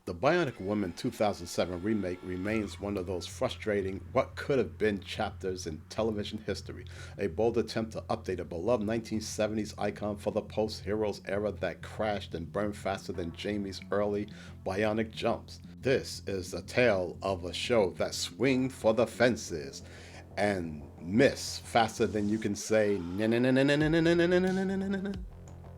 The Bionic Woman 2007 remake remains one of those frustrating what could have been chapters in television history, a bold attempt to update a beloved 1970s icon for the post-Heroes era that crashed and burned faster than Jaime's early bionic jumps. This is a tale of a show that swing for the fences and miss faster than you can say.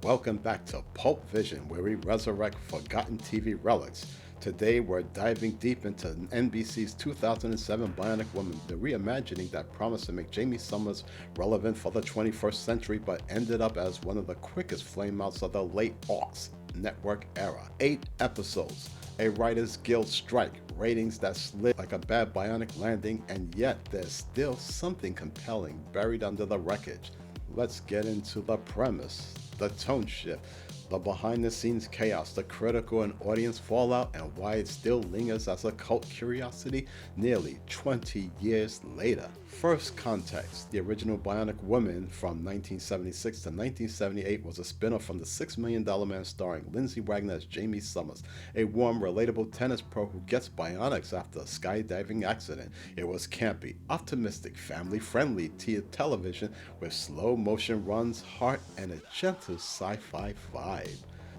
Welcome back to Pulp Vision, where we resurrect forgotten TV relics. Today we're diving deep into NBC's 2007 Bionic Woman, the reimagining that promised to make Jaime Sommers relevant for the 21st century but ended up as one of the quickest flameouts of the late aughts network era. 8 episodes, a Writers Guild strike, ratings that slid like a bad bionic landing, and yet there's still something compelling buried under the wreckage. Let's get into the premise, the tone shift, the behind-the-scenes chaos, the critical and audience fallout, and why it still lingers as a cult curiosity nearly 20 years later. First context, the original Bionic Woman from 1976 to 1978 was a spin-off from the $6 Million Man starring Lindsay Wagner as Jaime Sommers, a warm, relatable tennis pro who gets bionics after a skydiving accident. It was campy, optimistic, family-friendly television with slow-motion runs, heart, and a gentle sci-fi vibe.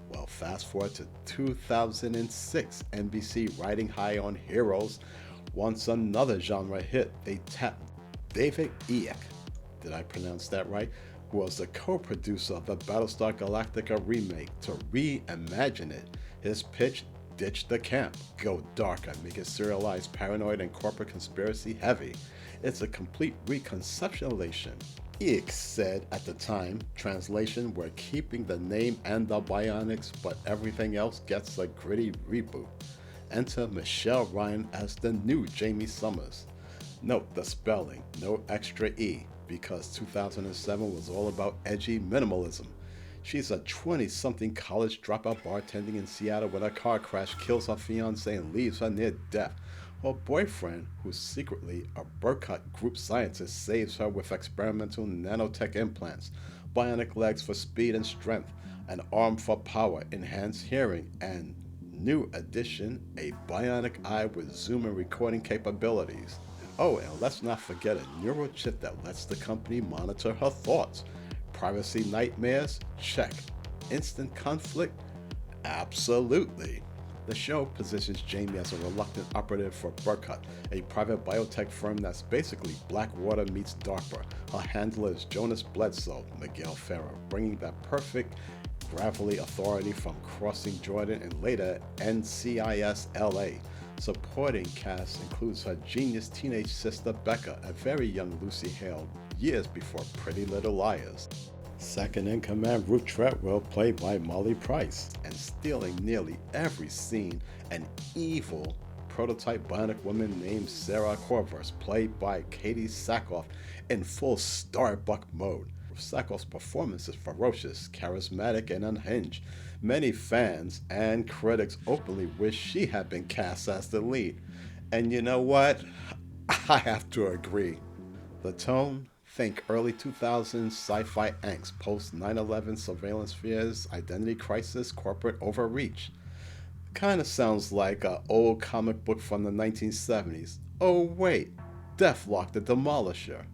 Well, fast forward to 2006, NBC riding high on Heroes wants another genre hit. They tapped David Eek, did I pronounce that right, who was the co-producer of the Battlestar Galactica remake, to reimagine it. His pitch: ditch the camp, go darker, make it serialized, paranoid, and corporate conspiracy heavy. It's a complete reconceptualization. Eek said at the time, translation, we're keeping the name and the bionics, but everything else gets a gritty reboot. Enter Michelle Ryan as the new Jaime Sommers. Note the spelling, no extra E, because 2007 was all about edgy minimalism. She's a 20-something college dropout bartending in Seattle when a car crash kills her fiancé and leaves her near death. Her boyfriend, who's secretly a Burkhardt Group scientist, saves her with experimental nanotech implants, bionic legs for speed and strength, an arm for power, enhanced hearing, and, new addition, a bionic eye with zoom and recording capabilities. Oh, and let's not forget a neural chip that lets the company monitor her thoughts. Privacy nightmares? Check. Instant conflict? Absolutely. The show positions Jaime as a reluctant operative for Burkhardt, a private biotech firm that's basically Blackwater meets DARPA. Her handler is Jonas Bledsoe, Miguel Ferrer, bringing that perfect gravelly authority from Crossing Jordan and later NCIS LA. Supporting cast includes her genius teenage sister Becca, a very young Lucy Hale, years before Pretty Little Liars. Second in command, Ruth Treadwell, played by Molly Price, and stealing nearly every scene, an evil prototype bionic woman named Sarah Corvus, played by Katie Sackhoff, in full Starbuck mode. Sackhoff's performance is ferocious, charismatic, and unhinged. Many fans and critics openly wish she had been cast as the lead. And you know what? I have to agree. The tone? Think early 2000s sci-fi angst, post 9/11 surveillance fears, identity crisis, corporate overreach. Kinda sounds like an old comic book from the 1970s. Oh wait, Deathlock the Demolisher.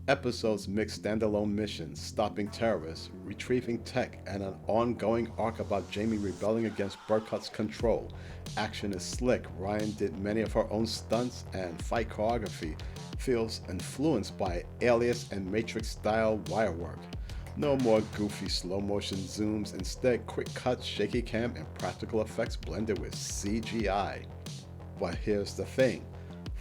Episodes mix standalone missions, stopping terrorists, retrieving tech, and an ongoing arc about Jaime rebelling against Burkhardt's control. Action is slick, Ryan did many of her own stunts, and fight choreography feels influenced by Alias and Matrix-style wirework. No more goofy slow-motion zooms, instead quick cuts, shaky cam, and practical effects blended with CGI. But here's the thing.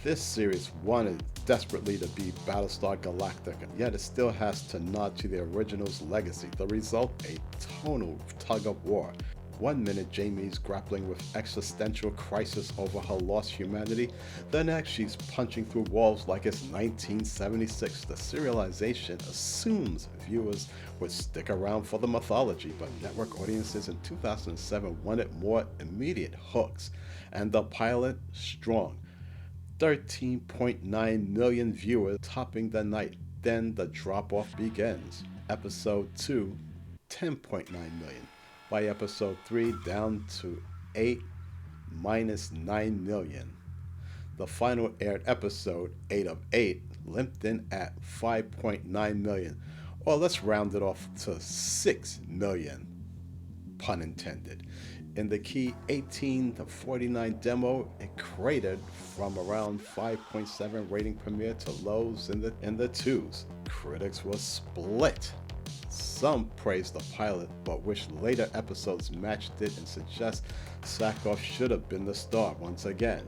This series wanted desperately to be Battlestar Galactica, yet it still has to nod to the original's legacy. The result? A tonal tug-of-war. 1 minute Jaime's grappling with existential crisis over her lost humanity, the next she's punching through walls like it's 1976. The serialization assumes viewers would stick around for the mythology, but network audiences in 2007 wanted more immediate hooks, and the pilot, strong. 13.9 million viewers topping the night. Then the drop-off begins. Episode 2, 10.9 million. By episode 3, down to 8 minus 9 million. The final aired episode, 8 of 8, limped in at 5.9 million, or let's round it off to 6 million, pun intended. In the key 18 to 49 demo, it cratered from around 5.7 rating premiere to lows in the 2s. Critics were split. Some praised the pilot, but wish later episodes matched it and suggest Sackoff should have been the star once again.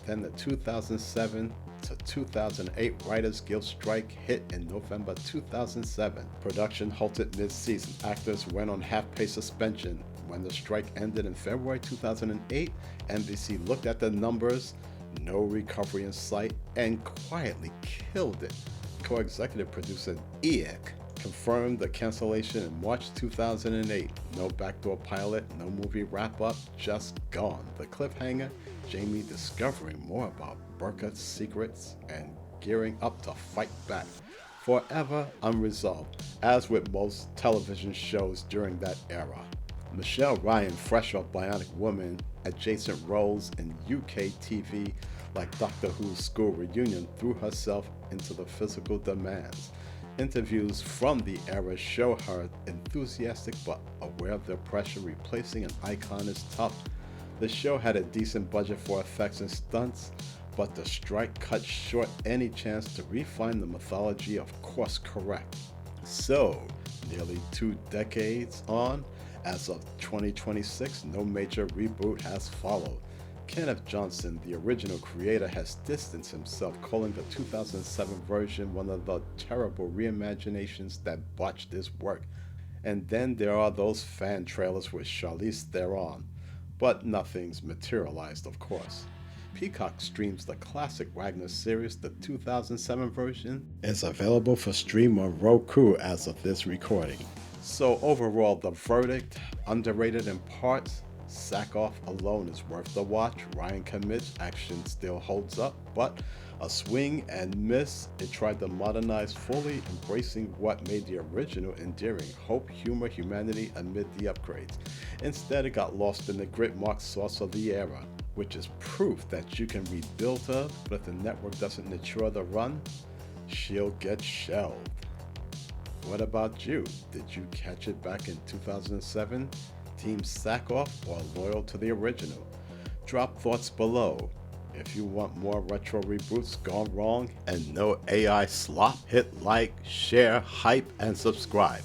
Then the 2007 to 2008 Writers Guild strike hit in November 2007. Production halted mid-season. Actors went on half-pay suspension. When the strike ended in February 2008, NBC looked at the numbers, no recovery in sight, and quietly killed it. Co-executive producer Eek confirmed the cancellation in March 2008. No backdoor pilot, no movie wrap-up, just gone. The cliffhanger, Jaime discovering more about Burkhart's secrets and gearing up to fight back. Forever unresolved, as with most television shows during that era. Michelle Ryan, fresh off Bionic Woman, adjacent roles in UK TV like Doctor Who's School Reunion, threw herself into the physical demands. Interviews from the era show her enthusiastic but aware of the pressure. Replacing an icon is tough. The show had a decent budget for effects and stunts, but the strike cut short any chance to refine the mythology of course correct. So, nearly 2 decades on, as of 2026, no major reboot has followed. Kenneth Johnson, the original creator, has distanced himself, calling the 2007 version one of the terrible reimaginations that botched his work. And then there are those fan trailers with Charlize Theron, but nothing's materialized, of course. Peacock streams the classic Wagner series. The 2007 version is available for stream on Roku as of this recording. So overall, the verdict, underrated in parts. Sackoff alone is worth the watch. Ryan commits, action still holds up, but a swing and miss. It tried to modernize, fully embracing what made the original endearing: hope, humor, humanity amid the upgrades. Instead, it got lost in the grit marked sauce of the era, which is proof that you can rebuild her, but if the network doesn't mature the run, she'll get shelved. What about you? Did you catch it back in 2007? Team Sackoff or loyal to the original? Drop thoughts below. If you want more retro reboots gone wrong and no AI slop, hit like, share, hype, and subscribe.